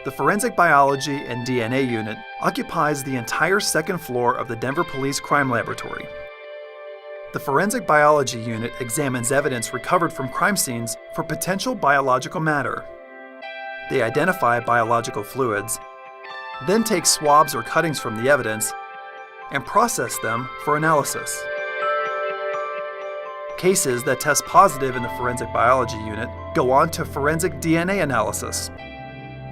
The Forensic Biology and DNA Unit occupies the entire second floor of the Denver Police Crime Laboratory. The Forensic Biology Unit examines evidence recovered from crime scenes for potential biological matter. They identify biological fluids, then take swabs or cuttings from the evidence and process them for analysis. Cases that test positive in the Forensic Biology Unit go on to forensic DNA analysis.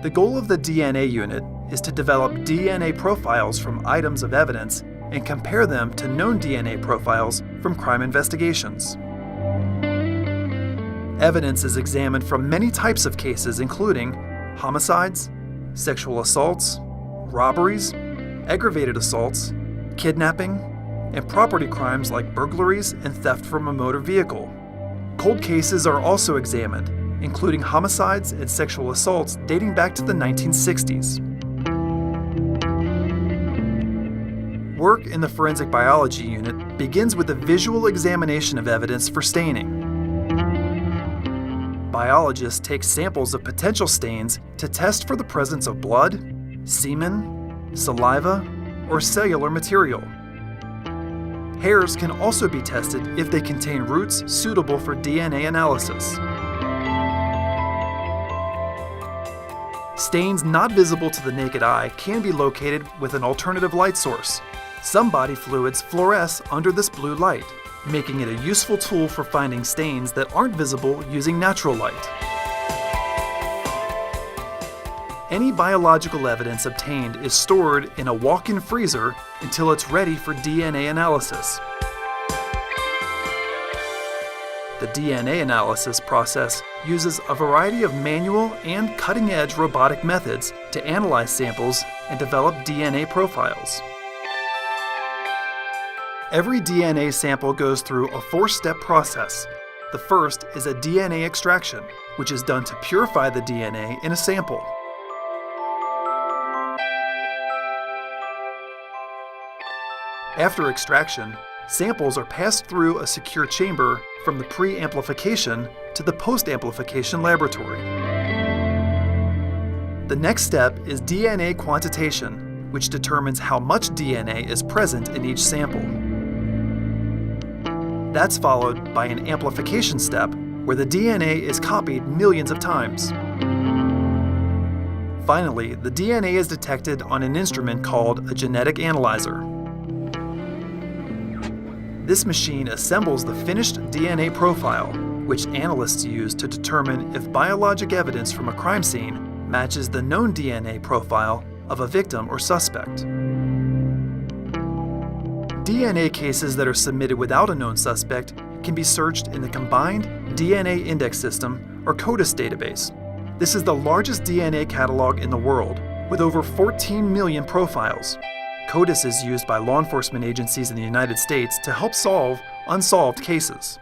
The goal of the DNA unit is to develop DNA profiles from items of evidence and compare them to known DNA profiles from crime investigations. Evidence is examined from many types of cases, including homicides, sexual assaults, robberies, aggravated assaults, kidnapping, and property crimes like burglaries and theft from a motor vehicle. Cold cases are also examined, including homicides and sexual assaults dating back to the 1960s. Work in the Forensic Biology Unit begins with a visual examination of evidence for staining. Biologists take samples of potential stains to test for the presence of blood, semen, saliva, or cellular material. Hairs can also be tested if they contain roots suitable for DNA analysis. Stains not visible to the naked eye can be located with an alternative light source. Some body fluids fluoresce under this blue light, making it a useful tool for finding stains that aren't visible using natural light. Any biological evidence obtained is stored in a walk-in freezer until it's ready for DNA analysis. The DNA analysis process uses a variety of manual and cutting-edge robotic methods to analyze samples and develop DNA profiles. Every DNA sample goes through a four-step process. The first is a DNA extraction, which is done to purify the DNA in a sample. After extraction, samples are passed through a secure chamber from the pre-amplification to the post-amplification laboratory. The next step is DNA quantitation, which determines how much DNA is present in each sample. That's followed by an amplification step, where the DNA is copied millions of times. Finally, the DNA is detected on an instrument called a genetic analyzer. This machine assembles the finished DNA profile, which analysts use to determine if biologic evidence from a crime scene matches the known DNA profile of a victim or suspect. DNA cases that are submitted without a known suspect can be searched in the Combined DNA Index System, or CODIS database. This is the largest DNA catalog in the world, with over 14 million profiles. CODIS is used by law enforcement agencies in the United States to help solve unsolved cases.